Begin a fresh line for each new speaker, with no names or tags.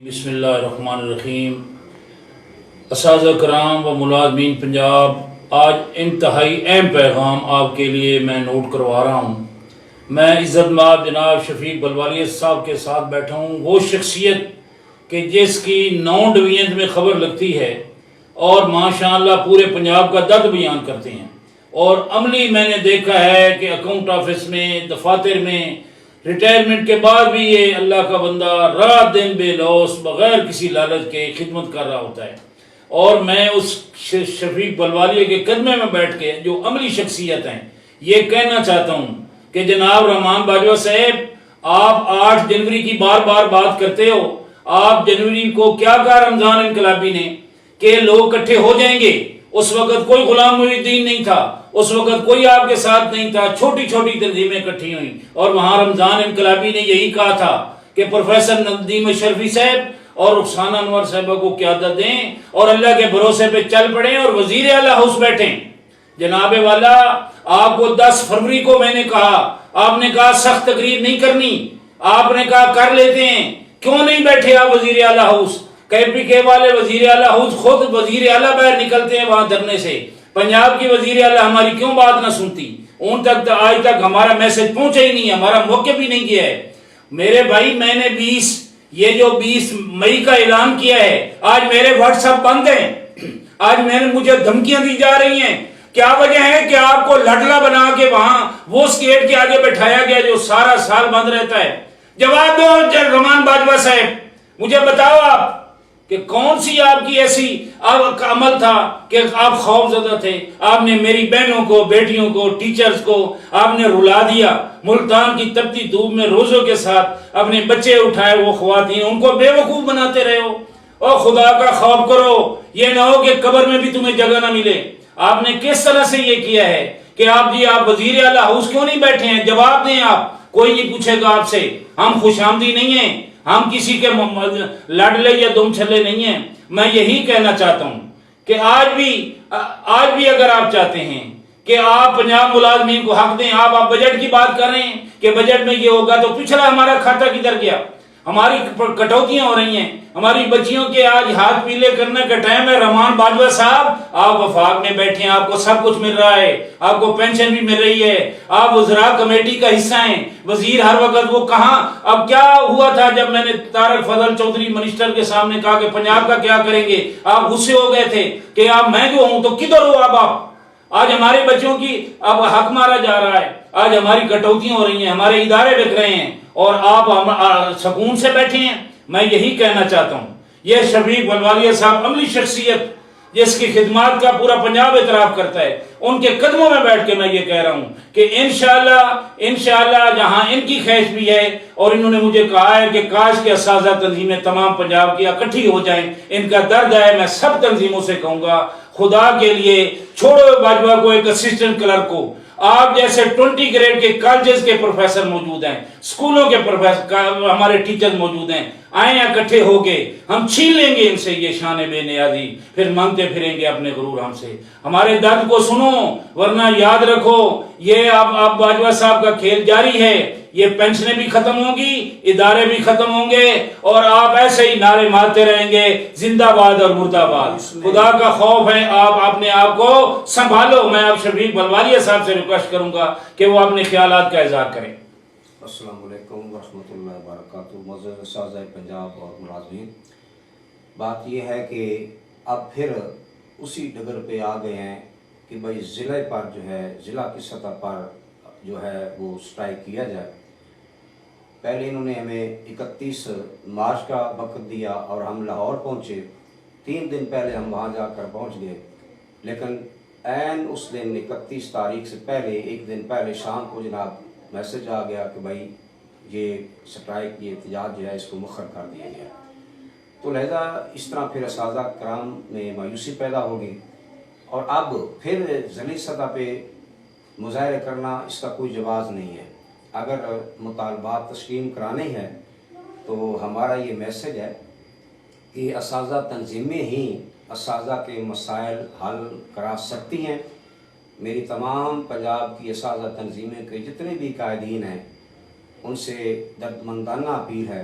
بسم اللہ الرحمن الرحیم۔ اساتذہ کرام و ملازمین پنجاب، آج انتہائی اہم پیغام آپ کے لیے میں نوٹ کروا رہا ہوں۔ میں عزت مآب جناب شفیق بلوالیہ صاحب کے ساتھ بیٹھا ہوں، وہ شخصیت کہ جس کی 9 ڈویژن میں خبر لگتی ہے اور ماشاءاللہ پورے پنجاب کا درد بیان کرتے ہیں، اور عملی میں نے دیکھا ہے کہ اکاؤنٹ آفس میں، دفاتر میں ریٹائرمنٹ کے بعد بھی یہ اللہ کا بندہ رات دن بے لوث بغیر کسی لالچ کے خدمت کر رہا ہوتا ہے۔ اور میں اس شفیق بلوالیہ کے قدمے میں بیٹھ کے جو عملی شخصیت ہیں یہ کہنا چاہتا ہوں کہ جناب رحمان باجوہ صاحب، آپ 8 جنوری کی بار بار بات کرتے ہو۔ آپ جنوری کو کیا کہا رمضان انقلابی نے کہ لوگ اکٹھے ہو جائیں گے؟ اس وقت کوئی غلام محی الدین نہیں تھا، اس وقت کوئی آپ کے ساتھ نہیں تھا، چھوٹی چھوٹی تنظیمیں اکٹھی ہوئیں، اور وہاں رمضان انقلابی نے یہی کہا تھا کہ پروفیسر ندیم اشرفی صاحب اور رخسانہ انور صاحبہ کو قیادت دیں اور اللہ کے بھروسے پہ چل پڑیں اور وزیر اعلیٰ ہاؤس بیٹھیں۔ جناب والا، آپ کو 10 فروری کو میں نے کہا، آپ نے کہا سخت تقریر نہیں کرنی، آپ نے کہا کر لیتے ہیں، کیوں نہیں بیٹھے آپ وزیر اعلیٰ ہاؤس؟ KPK والے وزیر اعلیٰ ہاؤس خود وزیر اعلیٰ باہر نکلتے ہیں وہاں دھرنے سے، پنجاب کی وزیر اعلیٰ ہماری کیوں بات نہ سنتی؟ ان تک آج تک ہمارا میسج پہنچا ہی نہیں ہے، ہمارا موقع بھی نہیں کیا ہے۔ میرے بھائی، میں نے 20 مئی کا اعلان کیا ہے، آج میرے واٹس ایپ بند ہیں، آج مجھے دھمکیاں دی جا رہی ہیں۔ کیا وجہ ہے کہ آپ کو لڑلا بنا کے وہاں وہ اسکیٹ کے آگے بٹھایا گیا جو سارا سال بند رہتا ہے؟ جواب دو رحمان باجوہ صاحب، مجھے بتاؤ آپ کہ کون سی آپ کی ایسی عمل تھا کہ آپ خوف زدہ تھے؟ آپ نے میری بہنوں کو، بیٹیوں کو، ٹیچرز کو آپ نے رلا دیا۔ ملتان کی تپتی دھوپ میں روزوں کے ساتھ اپنے بچے اٹھائے، وہ خواتین، ان کو بے وقوف بناتے رہے ہو۔ اور خدا کا خوف کرو، یہ نہ ہو کہ قبر میں بھی تمہیں جگہ نہ ملے۔ آپ نے کس طرح سے یہ کیا ہے کہ آپ وزیر اعلیٰ ہاؤس کیوں نہیں بیٹھے ہیں؟ جواب دیں آپ، کوئی نہیں پوچھے گا آپ سے۔ ہم خوش آمدی نہیں ہیں، ہم کسی کے لاڈلے یا دم چھلے نہیں ہیں۔ میں یہی کہنا چاہتا ہوں کہ آج بھی اگر آپ چاہتے ہیں کہ آپ پنجاب ملازمین کو حق دیں، آپ بجٹ کی بات کر رہے ہیں کہ بجٹ میں یہ ہوگا، تو پچھلا ہمارا کھاتا کدھر گیا؟ ہماری کٹوتیاں ہو رہی ہیں، ہماری بچیوں کے آج ہاتھ پیلے کرنے کا ٹائم ہے۔ رحمان باجوہ صاحب، آپ وفاق میں بیٹھے ہیں، آپ کو سب کچھ مل رہا ہے، آپ کو پینشن بھی مل رہی ہے، آپ وزراء کمیٹی کا حصہ ہیں، وزیر ہر وقت وہ کہاں؟ اب کیا ہوا تھا جب میں نے طارق فضل چودھری منسٹر کے سامنے کہا کہ پنجاب کا کیا کریں گے؟ آپ غصے ہو گئے تھے کہ آپ میں جو ہوں تو کدھر ہو آپ؟ آج ہمارے بچوں کی اب حق مارا جا رہا ہے، آج ہماری کٹوتیاں ہو رہی ہیں، ہمارے ادارے بک رہے ہیں، اور آپ سکون سے بیٹھے ہیں۔ میں یہی کہنا چاہتا ہوں، یہ شفیق بلوالیہ صاحب عملی شخصیت جس کی خدمات کا پورا پنجاب اعتراف کرتا ہے، ان کے قدموں میں بیٹھ کے میں یہ کہہ رہا ہوں کہ انشاءاللہ جہاں ان کی خواہش بھی ہے، اور انہوں نے مجھے کہا ہے کہ کاش کے اساتذہ تنظیمیں تمام پنجاب کی اکٹھی ہو جائیں، ان کا درد ہے، میں سب تنظیموں سے کہوں گا خدا کے لیے چھوڑو باجوہ کو ایک اسسٹنٹ کلرک کو۔ آپ جیسے 20 گریڈ کے کالجز کے پروفیسر موجود ہیں، سکولوں کے پروفیسر، ہمارے ٹیچرز موجود ہیں، آئیں اکٹھے ہو کے ہم چھین لیں گے ان سے یہ شان بے نیازی، پھر مانگتے پھریں گے اپنے غرور ہم سے۔ ہمارے درد کو سنو، ورنہ یاد رکھو یہ اب باجوہ صاحب کا کھیل جاری ہے، یہ پینشنیں بھی ختم ہوں گی، ادارے بھی ختم ہوں گے، اور آپ ایسے ہی نعرے مارتے رہیں گے زندہ باد اور مردہ باد۔ خدا کا خوف ہے، آپ اپنے آپ کو سنبھالو۔ میں اب شفیق بلوالیہ صاحب سے ریکویسٹ کروں گا کہ وہ اپنے خیالات کا اظہار کریں۔
السلام علیکم ورحمۃ اللہ وبرکاتہ۔ معزز اساتذہ پنجاب اور ملازمین، بات یہ ہے کہ اب پھر اسی ڈگر پہ آ گئے ہیں کہ بھائی ضلع پر جو ہے، ضلع کی سطح پر جو ہے وہ اسٹرائک کیا جائے۔ پہلے انہوں نے ہمیں 31 مارچ کا وقت دیا اور ہم لاہور پہنچے، 3 دن پہلے ہم وہاں جا کر پہنچ گئے، لیکن عین اس دن 31 تاریخ سے پہلے 1 دن پہلے شام کو جناب میسج آ گیا کہ بھائی یہ اسٹرائک، یہ احتجاج جو ہے اس کو مؤخر کر دیا گیا۔ تو لہذا اس طرح پھر اساتذہ کرام میں مایوسی پیدا ہوگی، اور اب پھر ضلعی سطح پہ مظاہرے کرنا اس کا کوئی جواز نہیں ہے۔ اگر مطالبات تسلیم کرانے ہیں تو ہمارا یہ میسج ہے کہ اساتذہ تنظیمیں ہی اساتذہ کے مسائل حل کرا سکتی ہیں۔ میری تمام پنجاب کی اساتذہ تنظیمیں کے جتنے بھی قائدین ہیں ان سے دردمندانہ اپیل ہے